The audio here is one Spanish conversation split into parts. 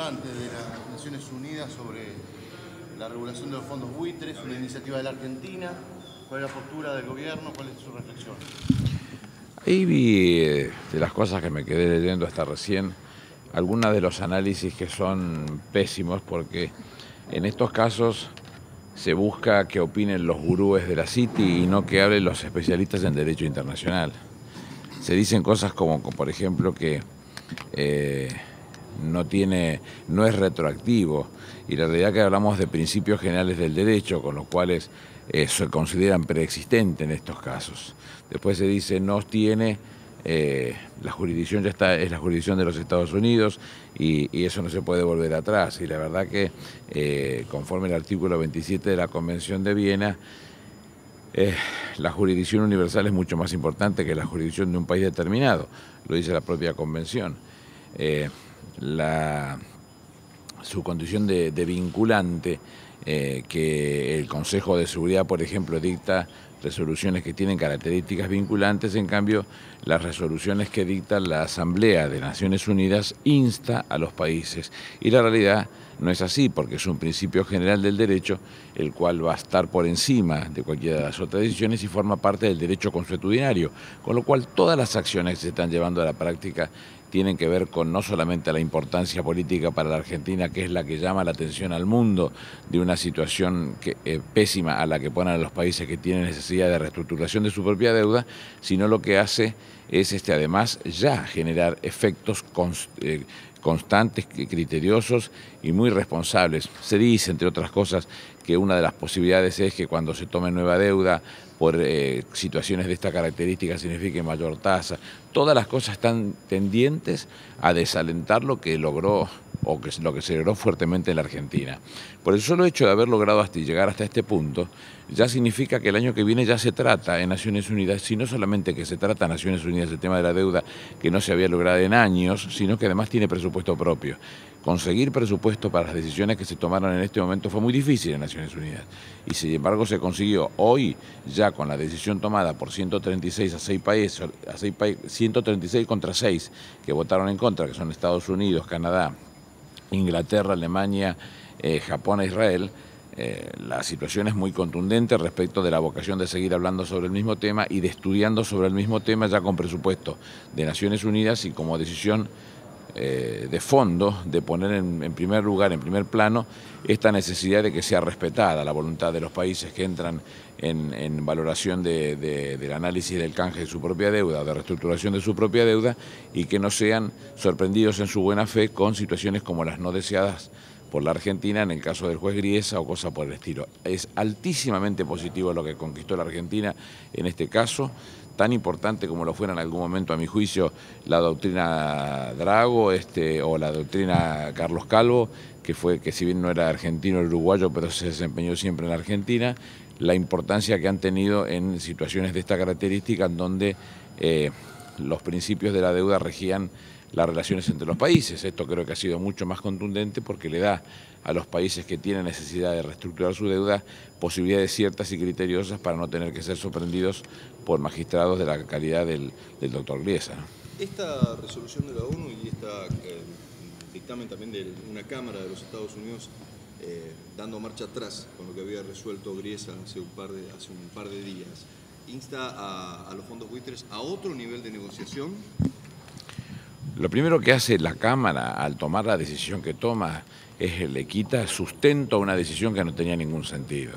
importante de las Naciones Unidas sobre la regulación de los fondos buitres, una iniciativa de la Argentina. ¿Cuál es la postura del gobierno? ¿Cuál es su reflexión? Ahí vi de las cosas que me quedé leyendo hasta recién, algunos de los análisis que son pésimos porque en estos casos se busca que opinen los gurúes de la City y no que hablen los especialistas en derecho internacional. Se dicen cosas como por ejemplo, que no es retroactivo, y la realidad es que hablamos de principios generales del derecho, con los cuales se consideran preexistentes en estos casos. Después se dice no tiene, la jurisdicción ya está, es la jurisdicción de los Estados Unidos y eso no se puede volver atrás. Y la verdad que conforme el artículo 27 de la Convención de Viena, la jurisdicción universal es mucho más importante que la jurisdicción de un país determinado, lo dice la propia Convención. Su condición de vinculante, que el Consejo de Seguridad, por ejemplo, dicta resoluciones que tienen características vinculantes, en cambio, las resoluciones que dicta la Asamblea de Naciones Unidas insta a los países. Y la realidad no es así, porque es un principio general del derecho, el cual va a estar por encima de cualquiera de las otras decisiones y forma parte del derecho consuetudinario, con lo cual todas las acciones que se están llevando a la práctica tienen que ver con no solamente la importancia política para la Argentina, que es la que llama la atención al mundo de una situación pésima a la que ponen a los países que tienen necesidad de reestructuración de su propia deuda, sino lo que hace es además ya generar efectos constantes, criteriosos y muy responsables. Se dice, entre otras cosas, que una de las posibilidades es que cuando se tome nueva deuda por situaciones de esta característica signifique mayor tasa. Todas las cosas están tendientes a desalentar lo que logró o lo que se logró fuertemente en la Argentina. Por el solo hecho de haber logrado llegar hasta este punto, ya significa que el año que viene ya se trata en Naciones Unidas, sino solamente que se trata en Naciones Unidas el tema de la deuda, que no se había logrado en años, sino que además tiene presupuesto propio. Conseguir presupuesto para las decisiones que se tomaron en este momento fue muy difícil en Naciones Unidas, y sin embargo se consiguió hoy, ya con la decisión tomada por 136 a 6 países, 136 contra 6 que votaron en contra, que son Estados Unidos, Canadá, Inglaterra, Alemania, Japón e Israel. La situación es muy contundente respecto de la vocación de seguir hablando sobre el mismo tema y de estudiando sobre el mismo tema ya con presupuesto de Naciones Unidas y como decisión de fondo de poner en primer lugar, en primer plano, esta necesidad de que sea respetada la voluntad de los países que entran en valoración del análisis del canje de su propia deuda o de reestructuración de su propia deuda y que no sean sorprendidos en su buena fe con situaciones como las no deseadas por la Argentina en el caso del juez Griesa o cosa por el estilo. Es altísimamente positivo lo que conquistó la Argentina en este caso, tan importante como lo fuera en algún momento, a mi juicio, la doctrina Drago o la doctrina Carlos Calvo, que si bien no era argentino o uruguayo, pero se desempeñó siempre en la Argentina, la importancia que han tenido en situaciones de esta característica en donde los principios de la deuda regían las relaciones entre los países. Esto creo que ha sido mucho más contundente porque le da a los países que tienen necesidad de reestructurar su deuda posibilidades ciertas y criteriosas para no tener que ser sorprendidos por magistrados de la calidad del doctor Griesa. Esta resolución de la ONU y este dictamen también de una Cámara de los Estados Unidos dando marcha atrás con lo que había resuelto Griesa hace un par de días, insta a los fondos buitres a otro nivel de negociación. Lo primero que hace la Cámara al tomar la decisión que toma es le quita sustento a una decisión que no tenía ningún sentido.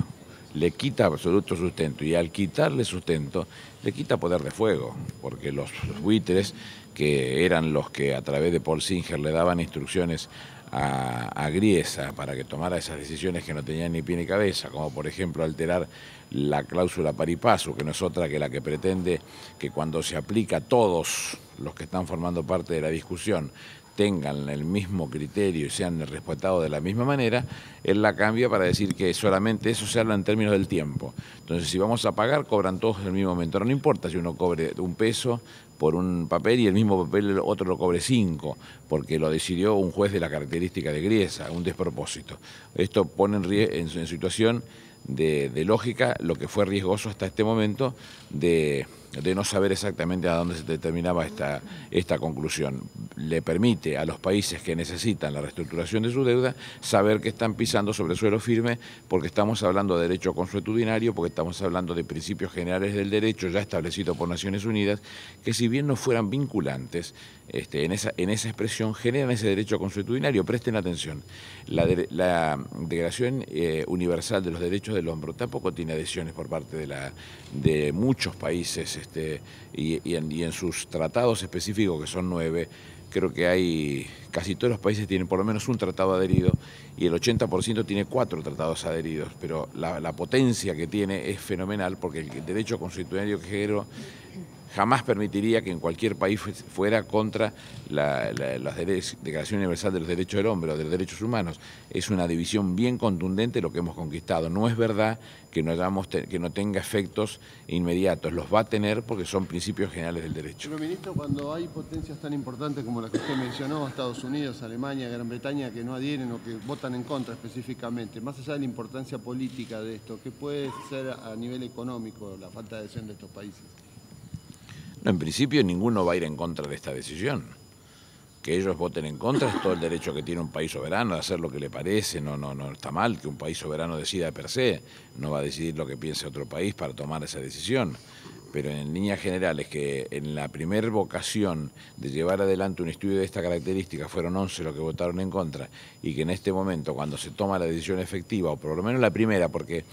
Le quita absoluto sustento y al quitarle sustento le quita poder de fuego, porque los buitres, que eran los que a través de Paul Singer le daban instrucciones a Griesa para que tomara esas decisiones que no tenían ni pie ni cabeza, como por ejemplo alterar la cláusula pari passu, que no es otra que la que pretende que cuando se aplica a todos los que están formando parte de la discusión tengan el mismo criterio y sean respetados de la misma manera, él la cambia para decir que solamente eso se habla en términos del tiempo. Entonces, si vamos a pagar, cobran todos en el mismo momento. No importa si uno cobre $1 por un papel y el mismo papel el otro lo cobre 5, porque lo decidió un juez de la característica de Griesa, un despropósito. Esto pone en situación de lógica lo que fue riesgoso hasta este momento de de no saber exactamente a dónde se determinaba esta conclusión. Le permite a los países que necesitan la reestructuración de su deuda saber que están pisando sobre suelo firme, porque estamos hablando de derecho consuetudinario, porque estamos hablando de principios generales del derecho ya establecidos por Naciones Unidas, que si bien no fueran vinculantes, en esa expresión generan ese derecho consuetudinario. Presten atención, la Declaración Universal de los Derechos del Hombre tampoco tiene adhesiones por parte de muchos países, y en sus tratados específicos, que son 9, creo que casi todos los países tienen por lo menos un tratado adherido y el 80% tiene 4 tratados adheridos, pero la potencia que tiene es fenomenal, porque el derecho consuetudinario que generó jamás permitiría que en cualquier país fuera contra la Declaración Universal de los Derechos del Hombre o de los Derechos Humanos. Es una división bien contundente lo que hemos conquistado. No es verdad que no tenga efectos inmediatos, los va a tener porque son principios generales del derecho. Pero, ministro, cuando hay potencias tan importantes como las que usted mencionó, Estados Unidos, Alemania, Gran Bretaña, que no adhieren o que votan en contra específicamente, más allá de la importancia política de esto, ¿qué puede ser a nivel económico la falta de adhesión de estos países? No, en principio ninguno va a ir en contra de esta decisión. Que ellos voten en contra es todo el derecho que tiene un país soberano de hacer lo que le parece. No está mal que un país soberano decida per se, no va a decidir lo que piense otro país para tomar esa decisión. Pero en líneas generales, que en la primer vocación de llevar adelante un estudio de esta característica fueron 11 los que votaron en contra, y que en este momento, cuando se toma la decisión efectiva, o por lo menos la primera, porque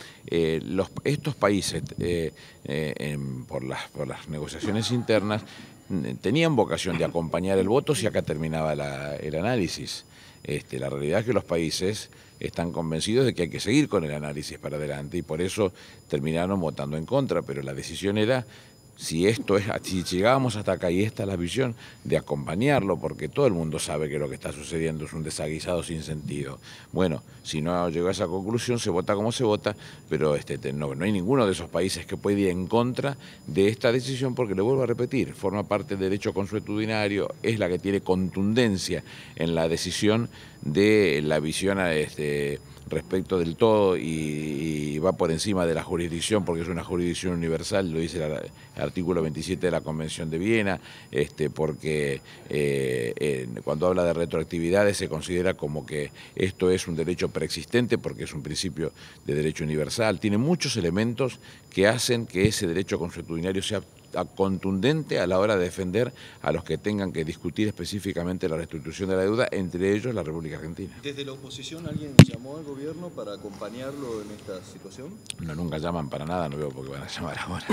estos países, por las negociaciones internas, tenían vocación de acompañar el voto si acá terminaba el análisis. La realidad es que los países están convencidos de que hay que seguir con el análisis para adelante y por eso terminaron votando en contra, pero la decisión era, si llegábamos hasta acá y esta es la visión, de acompañarlo, porque todo el mundo sabe que lo que está sucediendo es un desaguisado sin sentido. Bueno, si no llegó a esa conclusión, se vota como se vota, pero no hay ninguno de esos países que puede ir en contra de esta decisión, porque le vuelvo a repetir, forma parte del derecho consuetudinario, es la que tiene contundencia en la decisión de la visión respecto del todo y va por encima de la jurisdicción, porque es una jurisdicción universal, lo dice el artículo 27 de la Convención de Viena, porque cuando habla de retroactividades se considera como que esto es un derecho preexistente, porque es un principio de derecho universal. Tiene muchos elementos que hacen que ese derecho consuetudinario sea contundente a la hora de defender a los que tengan que discutir específicamente la reestructuración de la deuda, entre ellos la República Argentina. ¿Desde la oposición alguien llamó al gobierno para acompañarlo en esta situación? No, nunca llaman para nada, no veo por qué van a llamar ahora.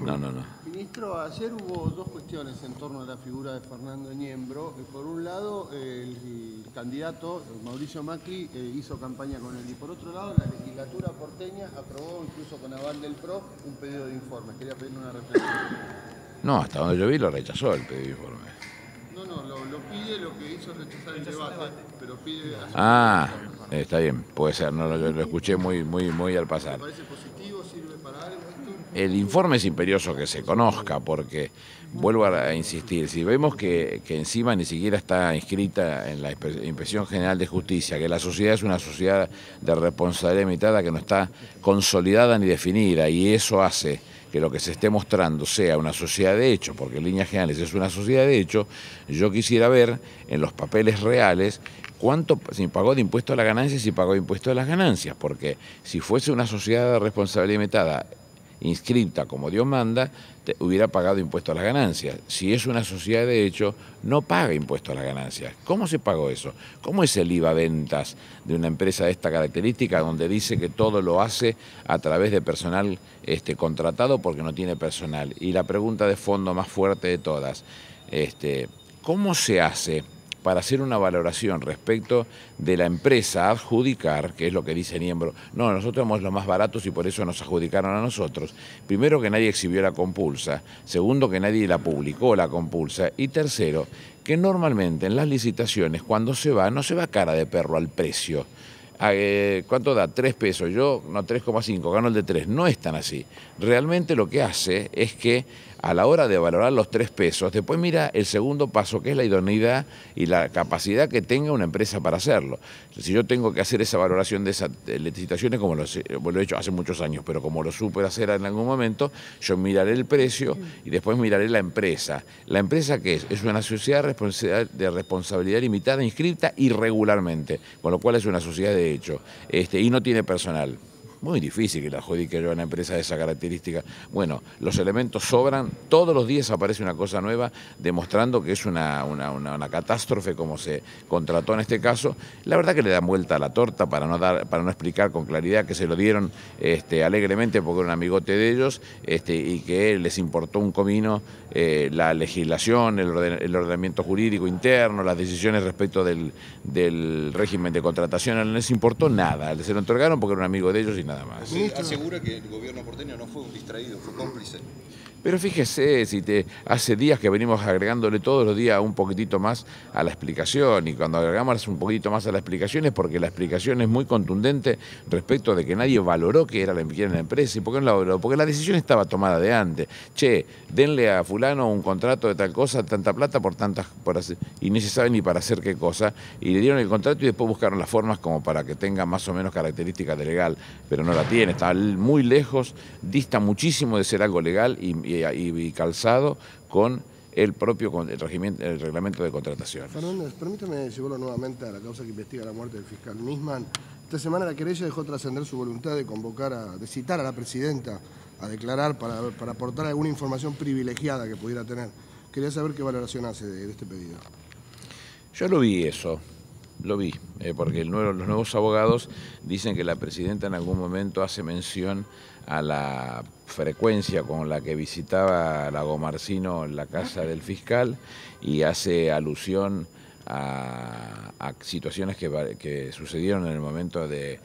No. Ministro, ayer hubo 2 cuestiones en torno a la figura de Fernando Niembro. Por un lado, el candidato Mauricio Macri hizo campaña con él, y por otro lado, la legislatura porteña aprobó, incluso con aval del PRO, un pedido de informe. Quería pedirle una reflexión. No, hasta donde yo vi lo rechazó el pedido de informe. No, lo pide, lo que hizo es rechazar el debate, pero pide... Está bien, puede ser, no, lo escuché muy al pasar. ¿Le parece positivo? ¿Sirve para algo esto? El informe es imperioso que se conozca, porque, vuelvo a insistir, si vemos que encima ni siquiera está inscrita en la Inspección General de Justicia, que la sociedad es una sociedad de responsabilidad limitada que no está consolidada ni definida, y eso hace que lo que se esté mostrando sea una sociedad de hecho, porque en líneas generales es una sociedad de hecho, yo quisiera ver en los papeles reales cuánto se pagó de impuesto a las ganancias y si pagó de impuesto a las ganancias, porque si fuese una sociedad de responsabilidad limitada inscrita como Dios manda, hubiera pagado impuesto a las ganancias. Si es una sociedad de hecho, no paga impuesto a las ganancias. ¿Cómo se pagó eso? ¿Cómo es el IVA ventas de una empresa de esta característica, donde dice que todo lo hace a través de personal contratado porque no tiene personal? Y la pregunta de fondo más fuerte de todas, ¿cómo se hace para hacer una valoración respecto de la empresa adjudicar, que es lo que dice Niembro? No, nosotros somos los más baratos y por eso nos adjudicaron a nosotros. Primero, que nadie exhibió la compulsa. Segundo, que nadie la publicó la compulsa. Y tercero, que normalmente en las licitaciones, cuando se va, no se va cara de perro al precio. ¿Cuánto da? 3 pesos. Yo, no, 3,5, gano el de 3. No es tan así. Realmente lo que hace es que a la hora de valorar los 3 pesos, después mira el segundo paso, que es la idoneidad y la capacidad que tenga una empresa para hacerlo. Si yo tengo que hacer esa valoración de esas licitaciones, como lo he hecho hace muchos años, pero como lo supe hacer en algún momento, yo miraré el precio y después miraré la empresa. ¿La empresa qué es? Es una sociedad de responsabilidad limitada inscrita irregularmente, con lo cual es una sociedad de hecho, y no tiene personal. Muy difícil que la adjudique yo a una empresa de esa característica. Bueno, los elementos sobran, todos los días aparece una cosa nueva demostrando que es una catástrofe como se contrató en este caso. La verdad que le dan vuelta a la torta para no explicar con claridad que se lo dieron alegremente porque era un amigote de ellos y que les importó un comino la legislación, el ordenamiento jurídico interno, las decisiones respecto del régimen de contratación, no les importó nada. Se lo entregaron porque era un amigo de ellos y nada más. Asegura que el gobierno porteño no fue un distraído, fue cómplice. Pero fíjese, hace días que venimos agregándole todos los días un poquitito más a la explicación, y cuando agregamos un poquitito más a la explicación es porque la explicación es muy contundente respecto de que nadie valoró que era la empresa. ¿Y por qué no la valoró? Porque la decisión estaba tomada de antes. Che, denle a fulano un contrato de tal cosa, tanta plata y no se sabe ni para hacer qué cosa, y le dieron el contrato y después buscaron las formas como para que tenga más o menos características de legal, pero no la tiene, está muy lejos, dista muchísimo de ser algo legal y calzado con el reglamento de contratación. Fernández, permítame llevarlo nuevamente a la causa que investiga la muerte del fiscal Nisman. Esta semana la querella dejó trascender su voluntad de citar a la presidenta a declarar para aportar alguna información privilegiada que pudiera tener. Quería saber qué valoración hace de este pedido. Yo lo vi eso. Lo vi, porque los nuevos abogados dicen que la presidenta en algún momento hace mención a la frecuencia con la que visitaba Lagomarsino en la casa del fiscal y hace alusión a situaciones que sucedieron en el momento de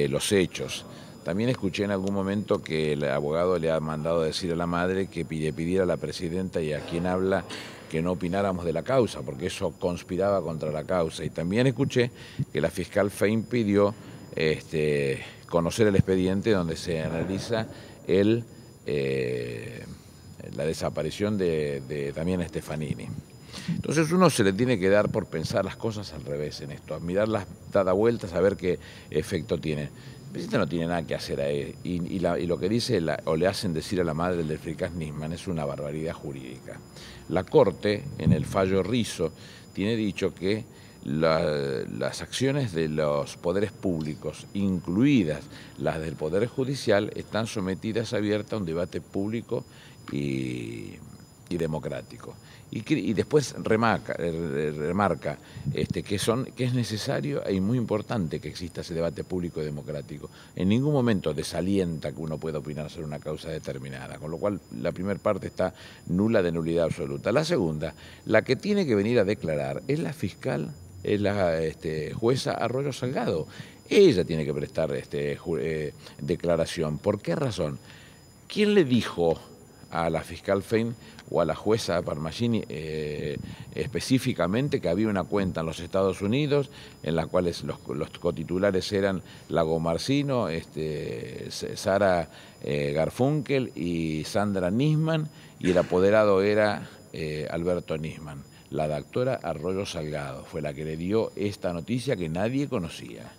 los hechos. También escuché en algún momento que el abogado le ha mandado decir a la madre que pidiera a la presidenta y a quien habla que no opináramos de la causa, porque eso conspiraba contra la causa. Y también escuché que la fiscal Fein pidió conocer el expediente donde se analiza la desaparición de Damián Stefanini. Entonces uno se le tiene que dar por pensar las cosas al revés en esto, a mirarlas dada vueltas, a ver qué efecto tiene. El presidente no tiene nada que hacer ahí, y lo que dice o le hacen decir a la madre del fiscal Nisman es una barbaridad jurídica. La Corte, en el fallo Rizzo, tiene dicho que las acciones de los poderes públicos, incluidas las del Poder Judicial, están sometidas abiertas a un debate público y democrático. Y después remarca que es necesario y muy importante que exista ese debate público y democrático. En ningún momento desalienta que uno pueda opinar sobre una causa determinada, con lo cual la primera parte está nula de nulidad absoluta. La segunda, la que tiene que venir a declarar es la fiscal, es la jueza Arroyo Salgado. Ella tiene que prestar declaración. ¿Por qué razón? ¿Quién le dijo a la fiscal Fein o a la jueza Parmagini específicamente que había una cuenta en los Estados Unidos en la cual los cotitulares eran Lagomarsino, Sara Garfunkel y Sandra Nisman, y el apoderado era Alberto Nisman? La doctora Arroyo Salgado fue la que le dio esta noticia que nadie conocía.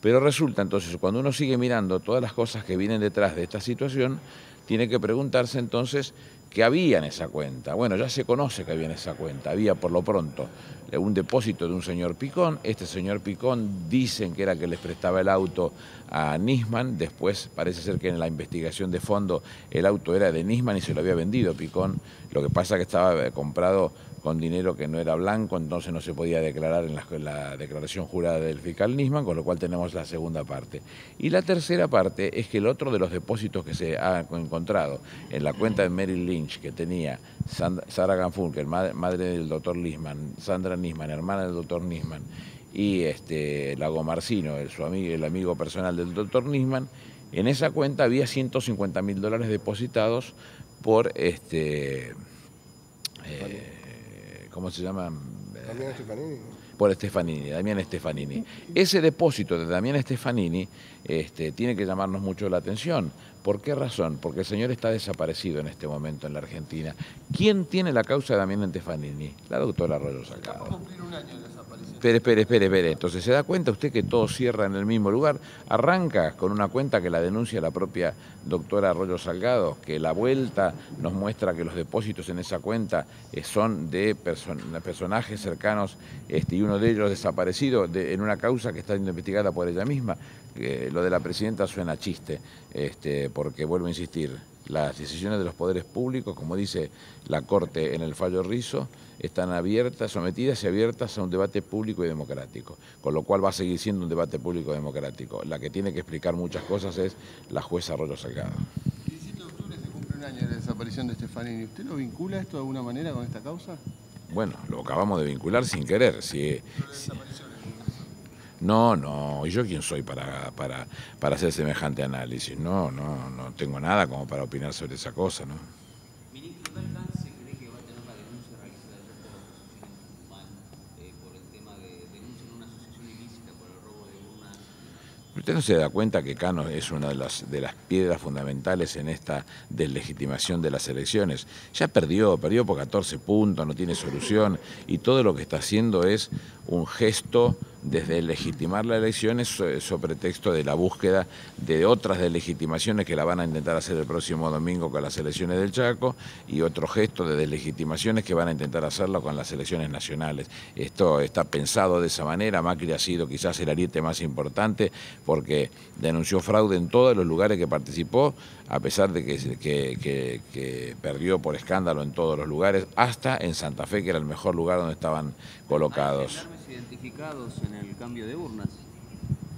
Pero resulta entonces, cuando uno sigue mirando todas las cosas que vienen detrás de esta situación, tiene que preguntarse entonces qué había en esa cuenta. Bueno, ya se conoce que había en esa cuenta. Había por lo pronto un depósito de un señor Picón. Este señor Picón dicen que era que les prestaba el auto a Nisman. Después parece ser que en la investigación de fondo el auto era de Nisman y se lo había vendido Picón. Lo que pasa es que estaba comprado con dinero que no era blanco, entonces no se podía declarar en la declaración jurada del fiscal Nisman, con lo cual tenemos la segunda parte. Y la tercera parte es que el otro de los depósitos que se ha encontrado en la cuenta de Merrill Lynch, que tenía Sara Garfunkel, madre del doctor Nisman, Sandra Nisman, hermana del doctor Nisman, y Lagomarsino, el amigo personal del doctor Nisman, en esa cuenta había $150.000 depositados por ¿cómo se llama? ¿Damián Stefanini? por Stefanini, Damián Stefanini. Ese depósito de Damián Stefanini tiene que llamarnos mucho la atención. ¿Por qué razón? Porque el señor está desaparecido en este momento en la Argentina. ¿Quién tiene la causa de Damián Stefanini? La doctora Arroyo Salgado. Va a cumplir un año de desaparición. Espere. Entonces, ¿se da cuenta usted que todo cierra en el mismo lugar? Arranca con una cuenta que la denuncia la propia doctora Arroyo Salgado, que la vuelta nos muestra que los depósitos en esa cuenta son de personajes cercanos y uno de ellos desaparecido en una causa que está siendo investigada por ella misma. Lo de la presidenta suena chiste, porque vuelvo a insistir, las decisiones de los poderes públicos, como dice la Corte en el fallo Rizzo, están abiertas, sometidas y abiertas a un debate público y democrático, con lo cual va a seguir siendo un debate público y democrático. La que tiene que explicar muchas cosas es la jueza Arroyo Salgado. El 17 de octubre se cumple un año de la desaparición de Stefanini. ¿Usted lo vincula esto de alguna manera con esta causa? Bueno, lo acabamos de vincular sin querer. No, ¿y yo quién soy para hacer semejante análisis? No tengo nada como para opinar sobre esa cosa, ¿no? Ministro, ¿qué alcance cree que va a tener la denuncia realizada ayer por la asociación en Tucumán por el tema de denuncia en una asociación ilícita por el robo de urnas? ¿Usted no se da cuenta que Cano es una de las piedras fundamentales en esta deslegitimación de las elecciones? Ya perdió por 14 puntos, no tiene solución, y todo lo que está haciendo es un gesto desde legitimar las elecciones sobre texto de la búsqueda de otras deslegitimaciones que la van a intentar hacer el próximo domingo con las elecciones del Chaco, y otro gesto de deslegitimaciones que van a intentar hacerlo con las elecciones nacionales. Esto está pensado de esa manera. Macri ha sido quizás el ariete más importante porque denunció fraude en todos los lugares que participó, a pesar de que perdió por escándalo en todos los lugares, hasta en Santa Fe, que era el mejor lugar donde estaban colocados. ¿Hay identificados en el cambio de urnas?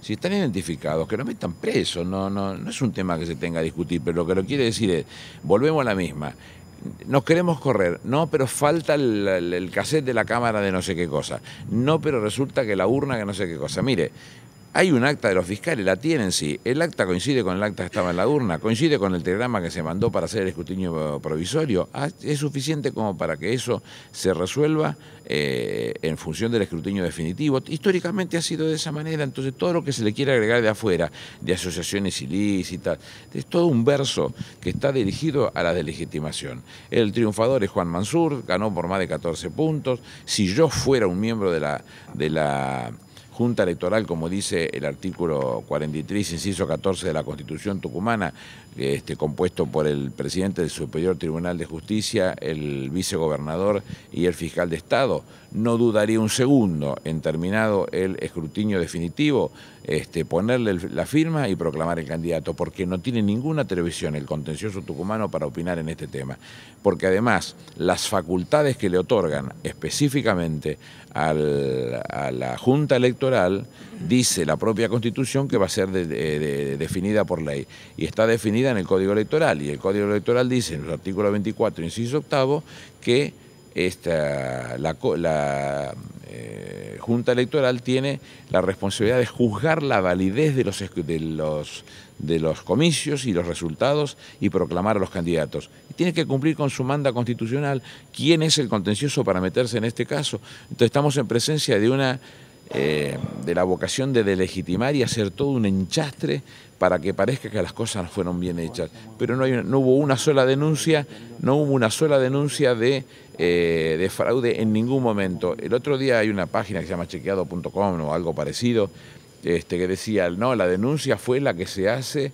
Si están identificados, que lo metan presos, no es un tema que se tenga a discutir, pero lo que lo quiere decir es, volvemos a la misma, nos queremos correr, no, pero falta el cassette de la cámara de no sé qué cosa, no, pero resulta que la urna que no sé qué cosa. Mire, hay un acta de los fiscales, la tienen, sí. El acta coincide con el acta que estaba en la urna, coincide con el telegrama que se mandó para hacer el escrutinio provisorio. Es suficiente como para que eso se resuelva en función del escrutinio definitivo. Históricamente ha sido de esa manera, entonces todo lo que se le quiere agregar de afuera, de asociaciones ilícitas, es todo un verso que está dirigido a la deslegitimación. El triunfador es Juan Mansur, ganó por más de 14 puntos. Si yo fuera un miembro de la Junta Electoral, como dice el artículo 43, inciso 14 de la Constitución tucumana, compuesto por el presidente del Superior Tribunal de Justicia, el vicegobernador y el fiscal de Estado, no dudaría un segundo en terminado el escrutinio definitivo, ponerle la firma y proclamar el candidato, porque no tiene ninguna televisión el contencioso tucumano para opinar en este tema. Porque además las facultades que le otorgan específicamente a la Junta Electoral, dice la propia Constitución que va a ser definida por ley, y está definida en el Código Electoral, y el Código Electoral dice en el artículo 24, inciso octavo, que la Junta Electoral tiene la responsabilidad de juzgar la validez de los comicios y los resultados y proclamar a los candidatos. Y tiene que cumplir con su manda constitucional. ¿Quién es el contencioso para meterse en este caso? Entonces estamos en presencia de la vocación de delegitimar y hacer todo un enchastre para que parezca que las cosas fueron bien hechas. Pero no hubo una sola denuncia, de fraude en ningún momento. El otro día hay una página que se llama chequeado.com o algo parecido, que decía, no, la denuncia fue la que se hace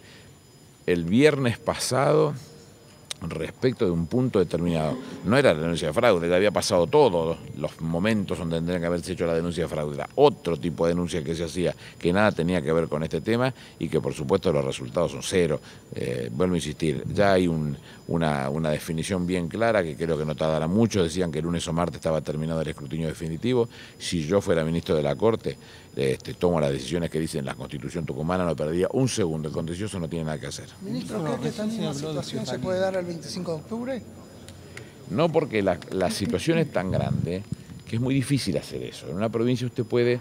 el viernes pasado respecto de un punto determinado. No era la denuncia de fraude, ya había pasado todos los momentos donde tendrían que haberse hecho la denuncia de fraude. Era otro tipo de denuncia que se hacía, que nada tenía que ver con este tema y que por supuesto los resultados son cero. Vuelvo a insistir, ya hay una definición bien clara que creo que no tardará mucho. Decían que el lunes o martes estaba terminado el escrutinio definitivo. Si yo fuera ministro de la Corte, tomo las decisiones que dicen la Constitución tucumana, no perdía un segundo. El contencioso no tiene nada que hacer. Ministro, ¿cree que esta misma situación se puede dar el 25 de octubre? No, porque la situación es tan grande que es muy difícil hacer eso. En una provincia usted puede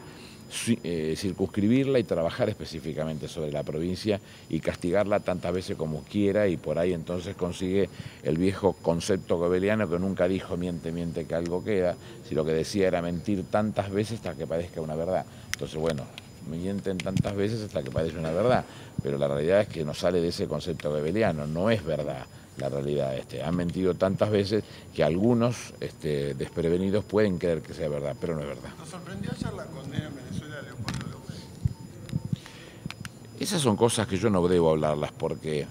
circunscribirla y trabajar específicamente sobre la provincia y castigarla tantas veces como quiera, y por ahí entonces consigue el viejo concepto goebbeliano que nunca dijo miente, miente que algo queda, si lo que decía era mentir tantas veces hasta que parezca una verdad. Entonces, bueno, mienten tantas veces hasta que parece una verdad, pero la realidad es que no sale de ese concepto goebbeliano, no es verdad la realidad. Han mentido tantas veces que algunos desprevenidos pueden creer que sea verdad, pero no es verdad. ¿Nos sorprendió ayer la condena en Venezuela de Leopoldo López? Esas son cosas que yo no debo hablarlas porque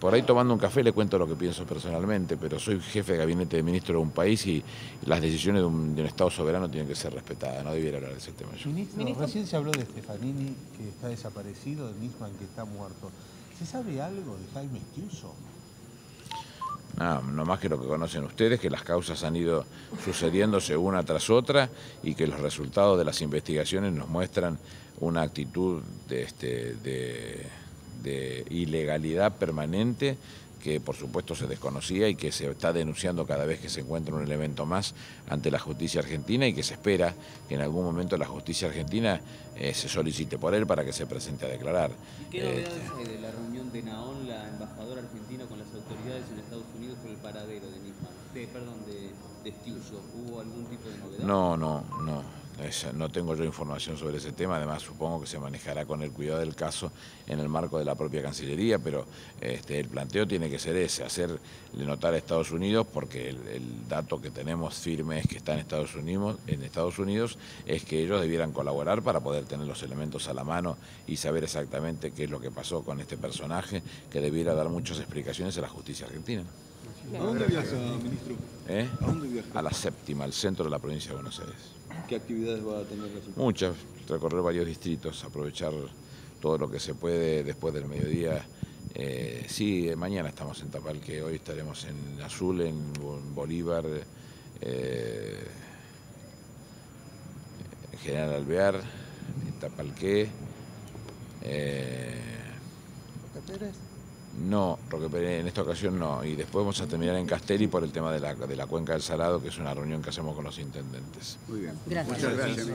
por ahí tomando un café le cuento lo que pienso personalmente, pero soy jefe de gabinete de ministro de un país y las decisiones de un Estado soberano tienen que ser respetadas, no debiera hablar de ese tema yo. Ministro, recién se habló de Stefanini, que está desaparecido, de Nisman, que está muerto. ¿Se sabe algo de Jaime Estiuso? No más que lo que conocen ustedes, que las causas han ido sucediéndose una tras otra y que los resultados de las investigaciones nos muestran una actitud de ilegalidad permanente que por supuesto se desconocía y que se está denunciando cada vez que se encuentra un elemento más ante la justicia argentina, y que se espera que en algún momento la justicia argentina se solicite por él para que se presente a declarar. ¿Y qué novedades hay de la reunión de Naón, la embajadora argentina, con las autoridades en Estados Unidos por el paradero de Nisman? De Estiuso. ¿Hubo algún tipo de novedad? No tengo yo información sobre ese tema, además supongo que se manejará con el cuidado del caso en el marco de la propia Cancillería, pero el planteo tiene que ser ese, hacerle notar a Estados Unidos, porque el dato que tenemos firme es que está en Estados Unidos, es que ellos debieran colaborar para poder tener los elementos a la mano y saber exactamente qué es lo que pasó con este personaje, que debiera dar muchas explicaciones a la justicia argentina. ¿A dónde viaja, ministro? ¿A dónde viaja? A la Séptima, al centro de la provincia de Buenos Aires. ¿Qué actividades va a tener? Muchas, recorrer varios distritos, aprovechar todo lo que se puede después del mediodía. Sí, mañana estamos en Tapalqué, hoy estaremos en Azul, en Bolívar, en General Alvear, en Tapalqué. ¿Roque Pérez? No, Roque Pérez en esta ocasión no, y después vamos a terminar en Castelli por el tema de la cuenca del Salado, que es una reunión que hacemos con los intendentes. Muy bien. Gracias. Muchas gracias.